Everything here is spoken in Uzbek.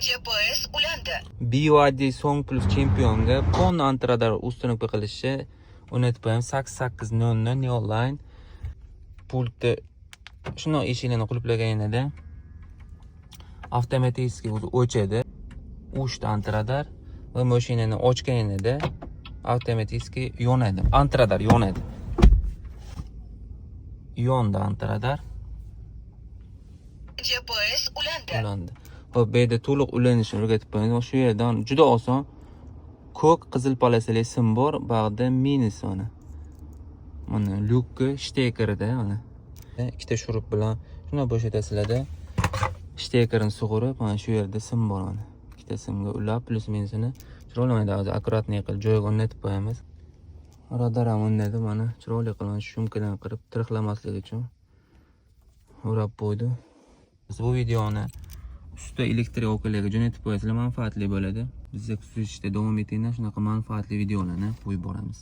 GPS ulandi. BYD Song Plus chempionga pon antradar ustunlik qilishi unutmayman. 8800 Neoline pulti shuni eshigini qulflaganida avtomatik o'zi o'chadi. Uchta antradar va mashinani ochganida avtomatik yonadi. Antradar yonadi. Yonda antradar. GPS ulandi. Ulandi. Hop, bu yerda to'liq ulanishini o'rgatib qo'yamiz. Shu yerdan juda oson. Ko'k qizil polosali sim bor, bag'da minus ona. Mana lyukka shtekerida mana. Ikkita shurup bilan shuni bo'shatasizlarda shtekerini sug'urib, mana shu yerda sim bor mana. Ikkita simga ulab plus minusini chiroyli o'zi akkuratniy qilib joyiga o'rnatib qo'yamiz. Radar ham o'rnatdi mana, chiroyli qilib shumkadan qirib tirqlamaslik uchun o'rab qo'ydi. Bu videoni usta elektrik okalariga jo'natib qo'yasizlar, manfaatli bo'ladi. Bizga kuzatishda davom etinglar, shunaqa manfaatli videolarni qo'yib boramiz.